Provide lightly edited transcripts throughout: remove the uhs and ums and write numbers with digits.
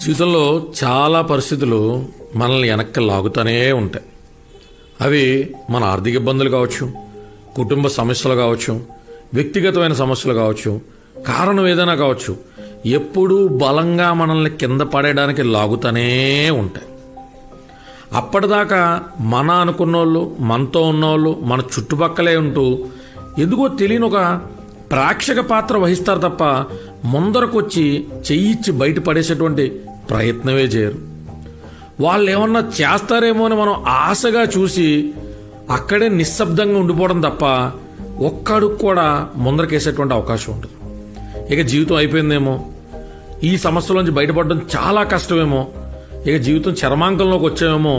జీవితంలో చాలా పరిస్థితులు మనల్ని వెనక్కి లాగుతూనే ఉంటాయి. అవి మన ఆర్థిక ఇబ్బందులు కావచ్చు, కుటుంబ సమస్యలు కావచ్చు, వ్యక్తిగతమైన సమస్యలు కావచ్చు, కారణం ఏదైనా కావచ్చు, ఎప్పుడూ బలంగా మనల్ని కింద పడేయడానికి లాగుతూనే ఉంటాయి. అప్పటిదాకా మన అనుకున్నోళ్ళు, మనతో ఉన్నోళ్ళు మన చుట్టుపక్కలే ఉంటూ ఎందుకో తెలియని ఒక ప్రేక్షక పాత్ర వహిస్తారు తప్ప ముందరకొచ్చి చెయ్యిచ్చి బయటపడేసేటువంటి ప్రయత్నమే చేయరు. వాళ్ళు ఏమన్నా చేస్తారేమో అని మనం ఆశగా చూసి అక్కడే నిశ్శబ్దంగా ఉండిపోవడం తప్ప ఒక్కడుగు కూడా ముందరకేసేటువంటి అవకాశం ఉంటుంది. ఇక జీవితం అయిపోయిందేమో, ఈ సమస్యలోంచి బయటపడడం చాలా కష్టమేమో, ఇక జీవితం చరమాంకంలోకి వచ్చామేమో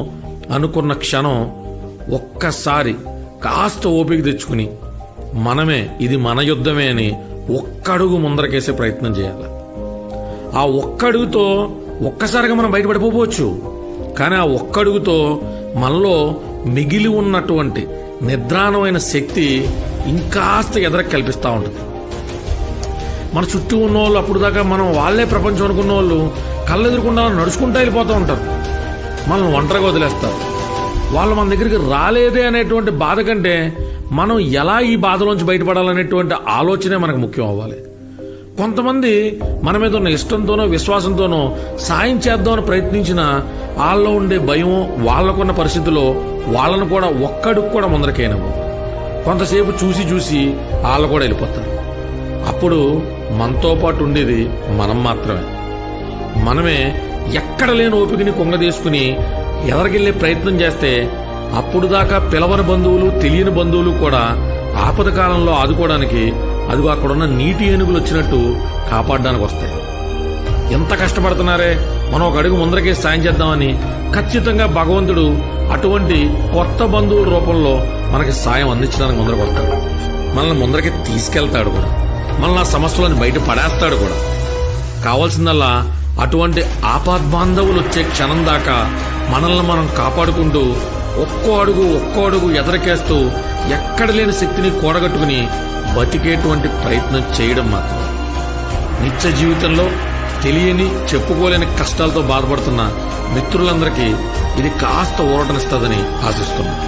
అనుకున్న క్షణం ఒక్కసారి కాస్త ఓపిక తెచ్చుకుని మనమే ఇది మన యుద్ధమే అని ఒక్కడుగు ముందరకేసే ప్రయత్నం చేయాలి. ఆ ఒక్కడుగుతో ఒక్కసారిగా మనం బయటపడిపోవచ్చు, కానీ ఆ ఒక్కడుగుతో మనలో మిగిలి ఉన్నటువంటి నిద్రాణమైన శక్తి ఇంకాస్త ఎదరకు కల్పిస్తూ ఉంటుంది. మన చుట్టూ ఉన్న వాళ్ళు అప్పుడు దాకా మనం వాళ్ళే ప్రపంచం అనుకున్న వాళ్ళు కళ్ళెదురుకుండా నడుచుకుంటూ వెళ్ళిపోతూ ఉంటారు, మనల్ని ఒంటరిగా వదిలేస్తారు. వాళ్ళు మన దగ్గరికి రాలేదే అనేటువంటి బాధ కంటే మనం ఎలా ఈ బాధలోంచి బయటపడాలనేటువంటి ఆలోచనే మనకు ముఖ్యం అవ్వాలి. కొంతమంది మన మీద ఉన్న ఇష్టంతోనో విశ్వాసంతోనో సాయం చేద్దామని ప్రయత్నించిన వాళ్ళలో ఉండే భయం, వాళ్ళకున్న పరిస్థితుల్లో వాళ్ళను కూడా ఒక్కడికి కూడా ముందరకేనవు. కొంతసేపు చూసి చూసి వాళ్ళు కూడా వెళ్ళిపోతారు. అప్పుడు మనతో పాటు ఉండేది మనం మాత్రమే. మనమే ఎక్కడ లేని ఓపికని కొంగదీసుకుని ఎదరికెళ్లే ప్రయత్నం చేస్తే అప్పుడు దాకా పిలవని బంధువులు, తెలియని బంధువులు కూడా ఆపద కాలంలో ఆదుకోవడానికి అదిగో అక్కడున్న నీటి ఏనుగులు వచ్చినట్టు కాపాడడానికి వస్తాయి. ఎంత కష్టపడుతున్నారే, మనం ఒక అడుగు ముందరకే సాయం చేద్దామని ఖచ్చితంగా భగవంతుడు అటువంటి కొత్త బంధువుల రూపంలో మనకి సాయం అందించడానికి ముందరకు వస్తాడు. మనల్ని ముందరకి తీసుకెళ్తాడు కూడా, మనల్ని ఆ సమస్యలను బయట పడేస్తాడు కూడా. కావాల్సిందల్లా అటువంటి ఆపద్బాంధవులు వచ్చే క్షణం దాకా మనల్ని మనం కాపాడుకుంటూ ఒక్కో అడుగు ఎదరకేస్తూ ఎక్కడ లేని శక్తిని కూడగట్టుకుని బతికేటువంటి ప్రయత్నం చేయడం మాత్రం. నిత్య జీవితంలో తెలియని, చెప్పుకోలేని కష్టాలతో బాధపడుతున్న మిత్రులందరికీ ఇది కాస్త ఊరటనిస్తుందని ఆశిస్తున్నాను.